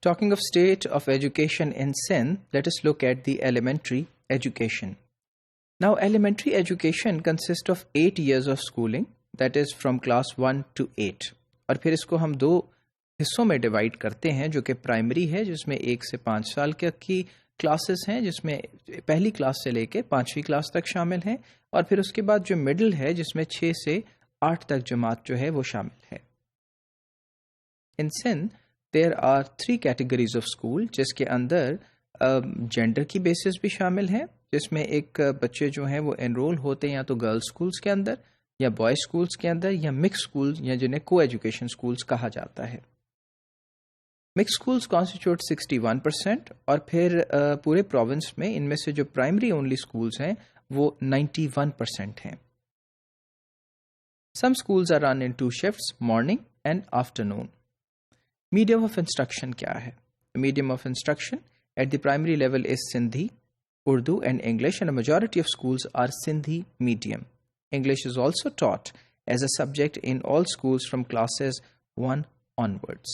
Talking of state of education in Sindh, let us look at the elementary education. Now, elementary education consists of 8 years of schooling, that is from class 1 to 8. اور پھر اس کو ہم 2 حصوں میں divide کرتے ہیں جو کہ پرائمری ہے جس میں 1 سے 5 سال کی کلاسز ہیں جس میں پہلی کلاس سے لے کے 5ویں کلاس تک شامل ہیں، اور پھر اس کے بعد جو مڈل ہے جس میں 6 سے 8 تک جماعت جو ہے وہ شامل ہے۔ In Sindh there are 3 categories of school جس کے اندر جینڈر کی بیسس بھی شامل ہیں، جس میں ایک بچے جو ہیں وہ انرول ہوتے ہیں یا تو گرلز اسکولس کے اندر یا بوائز اسکولس کے اندر یا مکس اسکولس یا جنہیں کو ایجوکیشن اسکولس کہا جاتا ہے۔ مکس اسکولس کانسٹیٹیوٹ 61% اور پھر پورے پروونس میں ان میں سے جو پرائمری اونلی اسکولس ہیں وہ 91% ہیں۔ Some schools are run in 2 shifts morning and afternoon. Medium of instruction کیا ہے؟ Medium of instruction at the primary level is Sindhi, Urdu and English, and majority of schools are Sindhi medium. English is also taught as a subject in all schools from classes 1 onwards.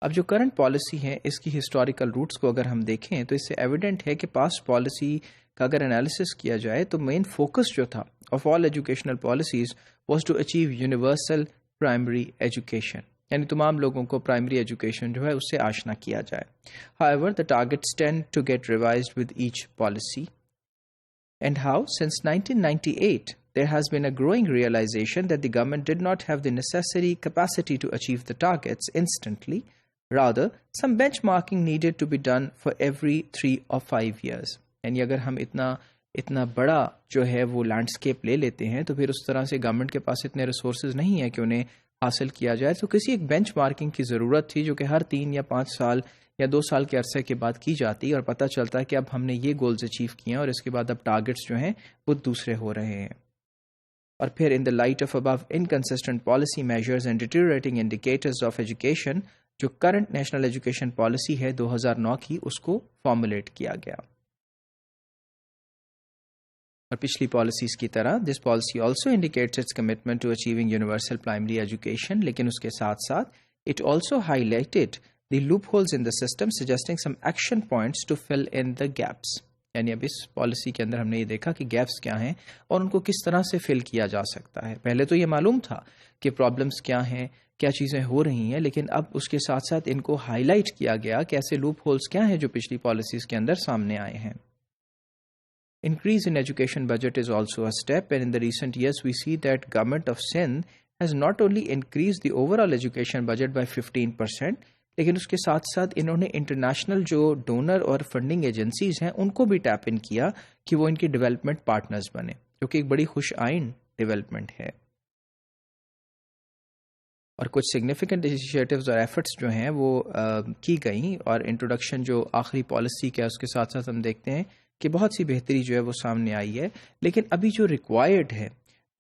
اب جو current policy ہے اس کی historical roots کو اگر ہم دیکھیں تو اس سے ایویڈنٹ ہے کہ پاسٹ پالیسی کا اگر انالیسس کیا جائے تو مین فوکس جو تھا of all educational policies was to achieve universal primary education, یعنی تمام لوگوں کو پرائمری ایجوکیشن جو ہے اس سے آشنا کیا جائے۔ However, the targets tend to get revised with each policy. And how? Since 1998, there has been a growing realization that the government did not have the necessary capacity to achieve the targets instantly. Rather, some benchmarking needed to be done for every 3 or 5 years. یعنی اگر ہم اتنا بڑا جو ہے وہ landscape لے لیتے ہیں تو پھر اس طرح سے گورنمنٹ کے پاس اتنے ریسورسز نہیں ہیں کہ انہیں حاصل کیا جائے، تو کسی ایک بینچ مارکنگ کی ضرورت تھی جو کہ ہر 3 یا 5 سال یا 2 سال کے عرصے کے بعد کی جاتی اور پتہ چلتا ہے کہ اب ہم نے یہ گولز اچیو کیے ہیں اور اس کے بعد اب ٹارگٹس جو ہیں وہ دوسرے ہو رہے ہیں۔ اور پھر ان دا لائٹ آف ابو inconsistent policy measures and deteriorating indicators of education, جو کرنٹ نیشنل ایجوکیشن پالیسی ہے 2009 کی، اس کو فارمولیٹ کیا گیا۔ اور پچھلی پالیسیز کی طرح this policy also indicates its commitment to achieving universal primary education, لیکن اس کے ساتھ ساتھ it also highlighted the loopholes in the system, suggesting some action points to fill in the gaps. یعنی اب اس پالیسی کے اندر ہم نے یہ دیکھا کہ گیپس کیا ہیں اور ان کو کس طرح سے فل کیا جا سکتا ہے۔ پہلے تو یہ معلوم تھا کہ پرابلمس کیا ہیں، کیا چیزیں ہو رہی ہیں، لیکن اب اس کے ساتھ ساتھ ان کو ہائی لائٹ کیا گیا کہ ایسے لوپ ہولز کیا ہیں جو پچھلی پالیسیز کے اندر سامنے آئے ہیں۔ Increase in education budget is also a step, and in the recent years we see that government of Sindh has not only increased the overall education budget by 15%, لیکن اس کے ساتھ ساتھ انہوں نے انٹرنیشنل جو ڈونر اور فنڈنگ ایجنسیز ہیں ان کو بھی ٹیپ ان کیا کہ وہ ان کی ڈیولپمنٹ پارٹنرز بنے، جو کہ ایک بڑی خوش آئند ڈیولپمنٹ ہے۔ اور کچھ سگنیفیکنٹ انیشیٹوز اور ایفرٹس جو ہیں وہ کی گئیں، اور انٹروڈکشن جو آخری پالیسی کا ہے اس کے ساتھ ساتھ ہم دیکھتے ہیں کہ بہت سی بہتری جو ہے وہ سامنے آئی ہے، لیکن ابھی جو ریکوائرڈ ہے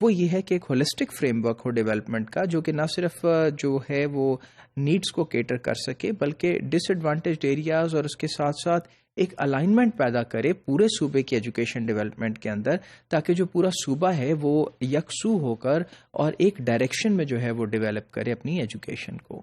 وہ یہ ہے کہ ایک ہولسٹک فریم ورک ہو ڈیولپمنٹ کا، جو کہ نہ صرف جو ہے وہ نیڈز کو کیٹر کر سکے بلکہ ڈس ایڈوانٹیجڈ ایریاز اور اس کے ساتھ ساتھ ایک الائنمنٹ پیدا کرے پورے صوبے کی ایجوکیشن ڈیولپمنٹ کے اندر، تاکہ جو پورا صوبہ ہے وہ یکسو ہو کر اور ایک ڈائریکشن میں جو ہے وہ ڈیولپ کرے اپنی ایجوکیشن کو۔